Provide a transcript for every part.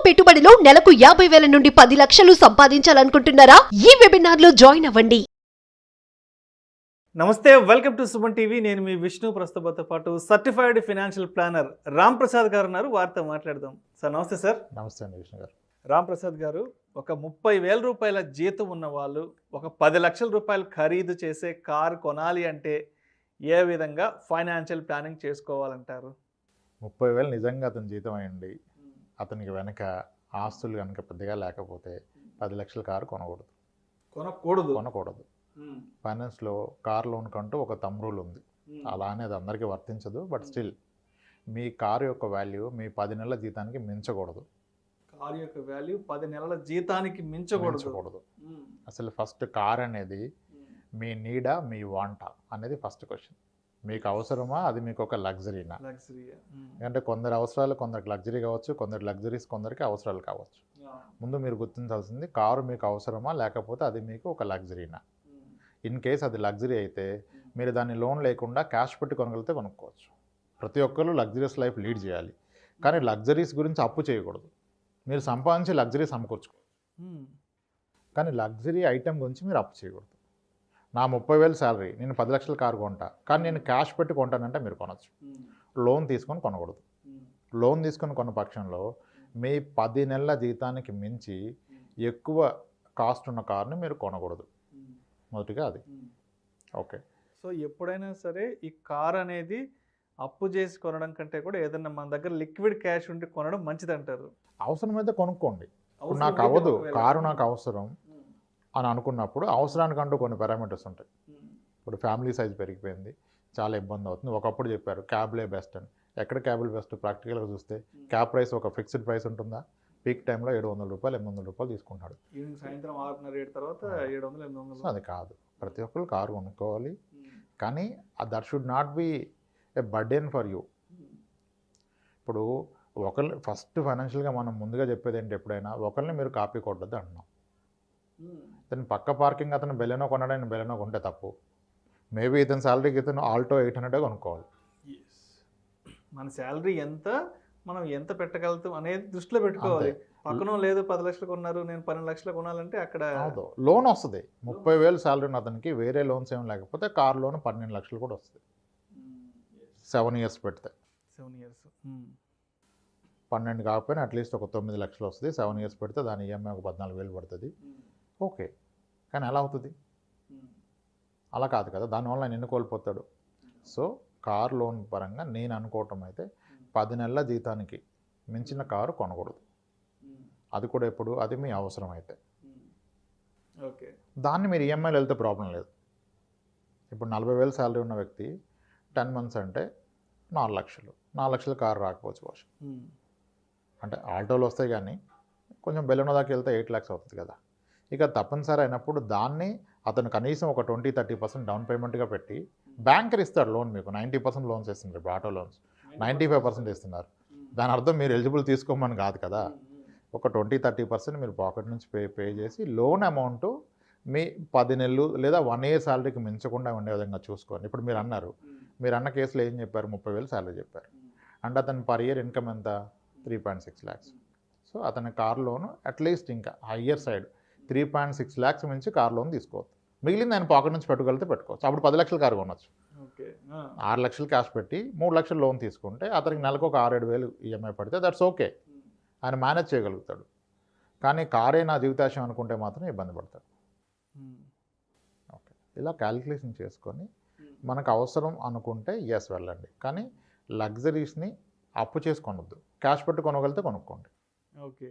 పెట్టుబడిలో నెలకు 50,000 నుండి 10 లక్షలు సంపాదించాలనుకుంటున్నారా? ఈ వెబినార్ లో జాయిన్ అవ్వండి. నమస్తే, వెల్కమ్ టు సుమన్ టీవీ. నేను మీ విష్ణు. ప్రస్తుతంతో పాటు certified financial planner Ram Prasad గారు ఉన్నారు. వారితో మాట్లాడదాం. సార్ నమస్తే. సార్ నమస్తే అండి విష్ణు గారు. రామ్ ప్రసాద్ గారు, ఒక 30,000 రూపాయల జీతం ఉన్న వాళ్ళు ఒక 10 లక్షల రూపాయలు ఖరీదు చేసే కారు కొనాలి అంటే ఏ విధంగా ఫైనాన్షియల్ ప్లానింగ్ చేసుకోవాలంటారు? 30,000 నిజంగా అతని జీతం అయ్యండి, అతనికి వెనక ఆస్తులు కనుక పెద్దగా లేకపోతే 10 లక్షల కారు కొనకూడదు. ఫైనాన్స్లో కార్ లోన్ కంటూ ఒక థంబ్ రూల్ ఉంది. అలా అనేది అందరికీ వర్తించదు. బట్ స్టిల్ మీ కారు యొక్క వాల్యూ మీ 10 నెలల జీతానికి మించకూడదు. కారు యొక్క వాల్యూ 10 నెలల జీతానికి మించకూడదు. అసలు ఫస్ట్ కార్ అనేది మీ నీడా మీ వాంటా అనేది ఫస్ట్ క్వశ్చన్. మీకు అవసరమా, అది మీకు ఒక లగ్జరీనా? ఎందుకంటే కొందరు అవసరాలు కొందరికి లగ్జరీ కావచ్చు, కొందరు లగ్జరీస్ కొందరికి అవసరాలు కావచ్చు. ముందు మీరు గుర్తించాల్సింది కారు మీకు అవసరమా, లేకపోతే అది మీకు ఒక లగ్జరీనా. ఇన్ కేస్ అది లగ్జరీ అయితే మీరు దాన్ని లోన్ లేకుండా క్యాష్ పెట్టి కొనగలిగితే కొనుక్కోవచ్చు. ప్రతి ఒక్కరు లగ్జరీస్ లైఫ్ లీడ్ చేయాలి, కానీ లగ్జరీస్ గురించి అప్పు చేయకూడదు. మీరు సంపాదించి లగ్జరీస్ అమ్ముకోవచ్చు, కానీ లగ్జరీ ఐటెం గురించి మీరు అప్పు చేయకూడదు. నా 30,000 శాలరీ, నేను 10 లక్షల కారు కొంటా, కానీ నేను క్యాష్ పెట్టి కొంటానంటే మీరు కొనవచ్చు. లోన్ తీసుకొని కొనకూడదు. లోన్ తీసుకొని కొన్న పక్షంలో మీ 10 నెలల జీతానికి మించి ఎక్కువ కాస్ట్ ఉన్న కారుని మీరు కొనకూడదు. మొదటిగా అది. ఓకే. సో ఎప్పుడైనా సరే ఈ కార్ అనేది అప్పు చేసి కొనడం కంటే కూడా ఏదన్నా మన దగ్గర లిక్విడ్ క్యాష్ ఉంటే కొనడం మంచిది అంటారు. అవసరమైతే కొనుక్కోండి. ఇప్పుడు నాకు అవ్వదు, కారు నాకు అవసరం అని అనుకున్నప్పుడు అవసరానికంటూ కొన్ని పారామీటర్స్ ఉంటాయి. ఇప్పుడు ఫ్యామిలీ సైజ్ పెరిగిపోయింది, చాలా ఇబ్బంది అవుతుంది. ఒకప్పుడు చెప్పారు క్యాబ్లే బెస్ట్ అని. ఎక్కడ క్యాబ్లు బెస్ట్? ప్రాక్టికల్గా చూస్తే క్యాబ్ ప్రైస్ ఒక ఫిక్స్డ్ ప్రైస్ ఉంటుందా? పీక్ టైంలో 700 రూపాయలు 800 రూపాయలు తీసుకుంటాడు. ఈవినింగ్ సాయంత్రం 6:30 తర్వాత 700-800. అది కాదు. ప్రతి ఒక్కరు కారు కొనుక్కోవాలి, కానీ that should not be A burden for you. ఇప్పుడు ఒకరిని ఫస్ట్ ఫైనాన్షియల్గా మనం ముందుగా చెప్పేది ఏంటి, ఎప్పుడైనా ఒకరిని మీరు కాపీ కొట్టద్దు అంటున్నాం. ఇతను పక్క పార్కింగ్ అతను బెలెనో కొనడానికి బెలెనో కొంటే తప్పు. మేబీ ఇతని శాలరీకి ఇతను ఆల్టో 800 కొనుక్కోవాలి. మన శాలరీ ఎంత, మనం ఎంత పెట్టగలుగుతాం అనేది దృష్టిలో పెట్టుకోవాలి. పక్కన లేదు 10 లక్షలు కొన్నారు, నేను 12 లక్షలు కొనాలంటే అక్కడ లోన్ వస్తుంది. 30,000 శాలరీ ఉన్న అతనికి వేరే లోన్స్ ఏం లేకపోతే కార్ లోన్ 12 లక్షలు కూడా వస్తుంది. 7 ఇయర్స్ పెడితే 7 ఇయర్స్ 12 కాకపోయినా అట్లీస్ట్ ఒక 9 లక్షలు వస్తుంది. 7 ఇయర్స్ పెడితే దాని ఈఎంఐ ఒక 14,000 పడుతుంది. ఓకే, కానీ ఎలా అవుతుంది? అలా కాదు కదా, దానివల్ల ఆయన ఎన్ని కోల్పోతాడు. సో కార్ లోన్ పరంగా నేను అనుకోవటం అయితే 10 నెలల జీతానికి మించిన కారు కొనకూడదు. అది కూడా ఎప్పుడు, అది మీ అవసరం అయితే. ఓకే, దాన్ని మీరు ఈఎంఐలు వెళ్తే ప్రాబ్లం లేదు. ఇప్పుడు 40,000 శాలరీ ఉన్న వ్యక్తి 10 మంత్స్ అంటే 4 లక్షలు. 4 లక్షల కారు రాకపోవచ్చు వర్షం. అంటే ఆల్టోలు వస్తాయి, కానీ కొంచెం బెలూన్ దాకా వెళ్తే 8 lakhs అవుతుంది కదా. ఇక తప్పనిసరి అయినప్పుడు దాన్ని అతను కనీసం ఒక 20-30% డౌన్ పేమెంట్గా పెట్టి బ్యాంకర్ ఇస్తాడు లోన్. మీకు 90% లోన్స్ ఇస్తున్నారు. ఇప్పుడు ఆటో లోన్స్ 95% ఇస్తున్నారు. దాని అర్థం మీరు ఎలిజిబుల్ తీసుకోమని కాదు కదా. ఒక 20-30% మీరు పాకెట్ నుంచి పే చేసి లోన్ అమౌంట్ మీ 10 నెలలు లేదా 1 year శాలరీకి మించకుండా ఉండే విధంగా చూసుకోండి. ఇప్పుడు మీరు అన్నారు, మీరు అన్న కేసులో ఏం చెప్పారు? 30,000 శాలరీ చెప్పారు. అంటే అతని పర్ ఇయర్ ఇన్కమ్ ఎంత? 3.6 lakhs. సో అతని కార్ లోన్ అట్లీస్ట్ ఇంకా హయ్యర్ సైడ్ 3.6 lakhs మించి కార్ లోన్ తీసుకోవచ్చు. మిగిలింది ఆయన పాకెట్ నుంచి పెట్టుకెళ్తే పెట్టుకోవచ్చు. అప్పుడు 10 లక్షల కారు కొనవచ్చు. 6 లక్షలు క్యాష్ పెట్టి 3 లక్షలు లోన్ తీసుకుంటే అతనికి నెలకు ఒక 6-7 ఈఎంఐ పడితే దట్స్ ఓకే, ఆయన మేనేజ్ చేయగలుగుతాడు. కానీ కారే నా జీవితాశయం అనుకుంటే మాత్రం ఇబ్బంది పడతాడు. ఓకే, ఇలా క్యాలిక్యులేషన్ చేసుకొని మనకు అవసరం అనుకుంటే ఎస్ వెళ్ళండి, కానీ లగ్జరీస్ని అప్పు చేసి కొనొద్దు. క్యాష్ పెట్టి కొనగలిగితే కొనుక్కోండి. ఓకే,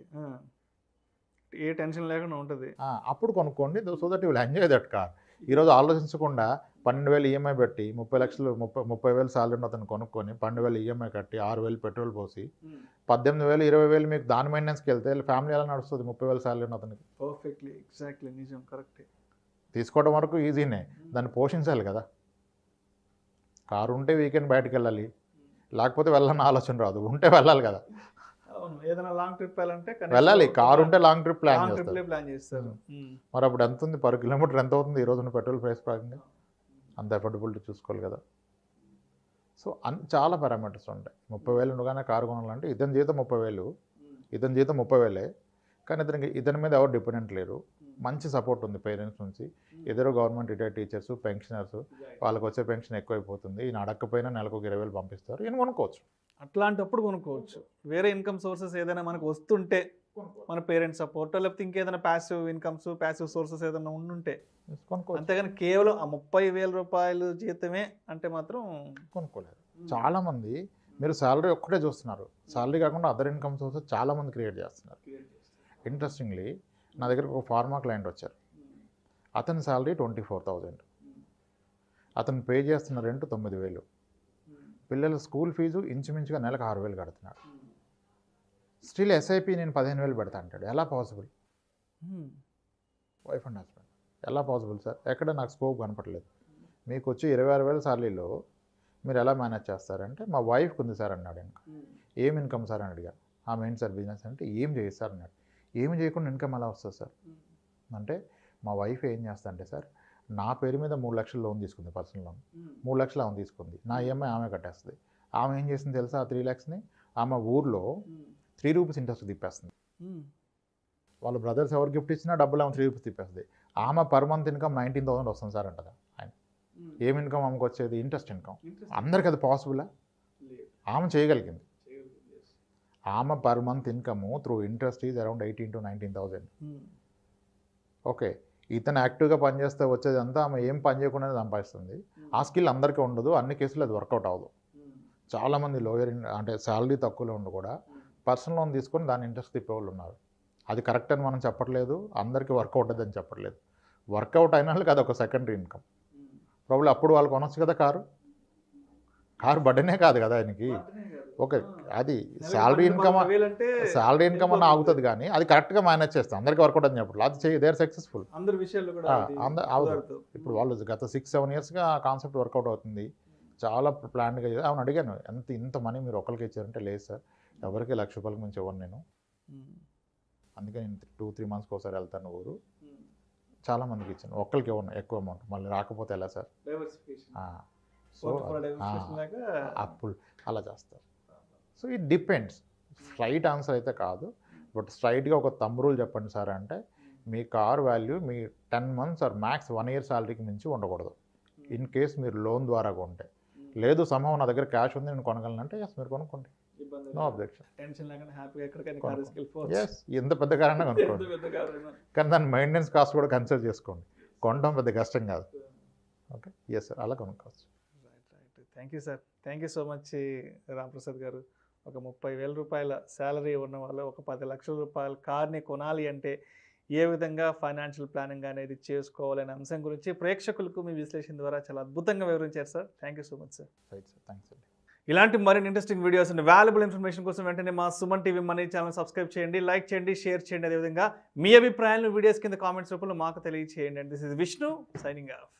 ఏ టెన్షన్ లేకుండా ఉంటుంది. అప్పుడు కొనుక్కోండి, so that you will enjoy that car. ఈరోజు ఆలోచించకుండా 12,000 ఈఎంఐ పెట్టి 30,000 శాలరీ ఉన్న అతను కొనుక్కొని 12,000 ఈఎంఐ కట్టి 6,000 పెట్రోల్ పోసి 18,000 20,000 మీకు దాని మెయింటెనెన్స్కి వెళ్తే ఫ్యామిలీ ఎలా నడుస్తుంది? 30,000 శాలరీ ఉన్న అతనికి. పర్ఫెక్ట్లీ, ఎగ్జాక్ట్లీ, నిజం, కరెక్టే. తీసుకోవడం వరకు ఈజీనే, దాన్ని పోషించాలి కదా. కారు ఉంటే వీకెండ్ బయటకు వెళ్ళాలి, లేకపోతే వెళ్ళాలని ఆలోచన రాదు. ఉంటే వెళ్ళాలి కదా. ఏదైనా లాంగ్ ట్రిప్ వెళ్ళాలి. కారు ఉంటే లాంగ్ ట్రిప్ ప్లాన్ చేస్తారు. మరి అప్పుడు ఎంత ఉంది పర్ కిలోమీటర్, ఎంత అవుతుంది ఈ రోజున పెట్రోల్ ప్రైస్ ప్రకారంగా? అంత ఎఫర్డబిలిటీ చూసుకోవాలి కదా. సో చాలా పారామీటర్స్ ఉంటాయి. 30,000 ఉండగానే కారు కొనాలంటే ఇతని జీతం 30,000, ఇతని జీతం 30,000 కానీ ఇతని మీద ఎవరు డిపెండెంట్ లేరు, మంచి సపోర్ట్ ఉంది పేరెంట్స్ నుంచి, ఎదురు గవర్నమెంట్ రిటైర్డ్ టీచర్స్, పెన్షనర్స్, వాళ్ళకి వచ్చే పెన్షన్ ఎక్కువైపోతుంది, ఈయన అడగకపోయినా నెలకు 20,000 పంపిస్తారు, ఈయన కొనుక్కోవచ్చు. అట్లాంటప్పుడు కొనుక్కోవచ్చు. వేరే ఇన్కమ్ సోర్సెస్ ఏదైనా మనకు వస్తుంటే మన పేరెంట్స్ సపోర్ట్ లేకపోతే ఇంకేదైనా ప్యాసివ్ ఇన్కమ్స్, ప్యాసివ్ సోర్సెస్ ఏదైనా ఉండుంటే కొనుక్కోవచ్చు. అంతేగాని కేవలం ఆ 30,000 రూపాయలు జీతమే అంటే మాత్రం కొనుక్కోలేదు. చాలామంది మీరు శాలరీ ఒక్కటే చూస్తున్నారు, శాలరీ కాకుండా అదర్ ఇన్కమ్ సోర్సెస్ చాలామంది క్రియేట్ చేస్తున్నారు. ఇంట్రెస్టింగ్లీ నా దగ్గరకు ఒక ఫార్మా క్లయింట్ వచ్చారు, అతని శాలరీ 24,000, అతను పే చేస్తున్న రెంట్ 9,000, పిల్లల స్కూల్ ఫీజు ఇంచుమించుగా నెలకు 6,000 కడుతున్నాడు. స్టిల్ ఎస్ఐపి నేను 15,000 పెడతా అంటాడు. ఎలా పాసిబుల్? Wife and husband. ఎలా పాసిబుల్ సార్? ఎక్కడ నాకు స్కోప్ కనపడలేదు. మీకు వచ్చి 26,000 శాలరీలో మీరు ఎలా మేనేజ్ చేస్తారంటే మా వైఫ్కి ఉంది సార్ అన్నాడు. ఇంకా ఏం ఇన్కమ్ సార్ అని అడిగాను. ఆమె ఏంటి సార్ బిజినెస్ అంటే ఏం చేయదు సార్ అన్నాడు. ఏమి చేయకుండా ఇన్కమ్ ఎలా వస్తుంది సార్ అంటే మా వైఫ్ ఏం చేస్తా అంటే సార్ నా పేరు మీద 3 లక్షలు లోన్ తీసుకుంది, పర్సనల్ లోన్ 3 లక్షలు ఆమె తీసుకుంది, నా ఈఎంఐ ఆమె కట్టేస్తుంది. ఆమె ఏం చేసింది తెలుసా? ఆ 3 lakhsని ఆమె ఊర్లో 3 రూపీస్ ఇంట్రెస్ట్ తిప్పేస్తుంది. వాళ్ళ బ్రదర్స్ ఎవరు గిఫ్ట్ ఇచ్చినా డబ్బులు ఆమె 3 రూపీస్ తిప్పేస్తుంది. ఆమె పర్ మంత్ ఇన్కమ్ 19,000 వస్తుంది సార్ అంటదా ఆయన. ఏం ఇన్కమ్ ఆమెకు వచ్చేది? Interest income. అందరికి అది పాసిబులా? ఆమె చేయగలిగింది. ఆమె per month income through interest is around 18,000 to 19,000. Okay, ఇతను యాక్టివ్గా పనిచేస్తే వచ్చేదంతా ఆమె ఏం పని చేయకుండా సంపాదిస్తుంది. ఆ స్కిల్ అందరికీ ఉండదు, అన్ని కేసులు అది వర్కౌట్ అవ్వదు. చాలామంది లోయర్ అంటే శాలరీ తక్కువలో ఉండి కూడా పర్సనల్ లోన్ తీసుకొని దాని ఇంట్రెస్ట్ తిప్పేవాళ్ళు ఉన్నారు. అది కరెక్ట్ అని మనం చెప్పట్లేదు, అందరికీ వర్కౌట్ అని చెప్పట్లేదు. వర్కౌట్ అయిన వాళ్ళకి అది ఒక సెకండరీ ఇన్కమ్. ప్రాబ్లం అప్పుడు వాళ్ళు కొనొచ్చు కదా కారు బర్డెనే కాదు కదా ఆయనకి. ఓకే, అది శాలరీ ఇన్కమ్ అన్న ఆగుతుంది కానీ అది కరెక్ట్గా మేనేజ్ చేస్తాం, అందరికీ వర్కౌట్ అని చెప్పట్లేదు. అది చేయి, దే ఆర్ సక్సెస్ఫుల్. అందరి విషయాల్లో కూడా అవుతుంది. ఇప్పుడు వాళ్ళు గత 6-7 yearsగా ఆ కాన్సెప్ట్ వర్కౌట్ అవుతుంది. చాలా ప్లాన్గా అవును. అడిగాను ఇంత మనీ మీరు ఒకరికి ఇచ్చారంటే లేదు సార్, ఎవరికి 1,00,000 రూపాయలకు మించి ఇవ్వను నేను, అందుకే నేను 2-3 monthsకి ఒకసారి వెళ్తాను ఊరు, చాలామందికి ఇచ్చాను, ఒక్కరికి ఇవ్వను ఎక్కువ అమౌంట్, మళ్ళీ రాకపోతే ఎలా సార్? సో అప్పుడు అలా చేస్తారు. So it depends. Straight answer అయితే కాదు, బట్ స్ట్రైట్గా ఒక థంబ్ రూల్ చెప్పండి సార్ అంటే మీ కార్ వాల్యూ మీ 10 months ఆర్ మ్యాక్స్ 1 year శాలరీకి మించి ఉండకూడదు. ఇన్ కేస్ మీరు లోన్ ద్వారా కొంటే. లేదు సంభవం నా దగ్గర క్యాష్ ఉంది నేను కొనగలనంటే ఎస్ మీరు కొనుక్కోండి, నో అబ్జెక్షన్. ఎస్ ఎంత పెద్ద కారైనా కొనుక్కోండి, కానీ దాని మెయింటెనెన్స్ కాస్ట్ కూడా కన్సిడర్ చేసుకోండి. కొనడం పెద్ద కష్టం కాదు. ఓకే, ఎస్ సార్ అలా కొనుక్కోవచ్చు. Thank you sir, thank you so much Ramprasad గారు. ఒక 30,000 రూపాయల శాలరీ ఉన్న వాళ్ళు ఒక 10 లక్షల రూపాయల కార్ని కొనాలి అంటే ఏ విధంగా ఫైనాన్షియల్ ప్లానింగ్ అనేది చేసుకోవాలనే అంశం గురించి ప్రేక్షకులకు మీ విశ్లేషణ ద్వారా చాలా అద్భుతంగా వివరించారు sir. Thank you so much sir. Right sir, thanks అండి. ఇలాంటి మరిన్ని interesting videos and valuable information కోసం వెంటనే మా Suman TV money channel subscribe చేయండి, లైక్ చేయండి, షేర్ చేయండి. అదేవిధంగా మీ అభిప్రాయాలను వీడియోస్ కింద కామెంట్స్ రూపంలో మాకు తెలియజేయండి. And this is Vishnu signing off.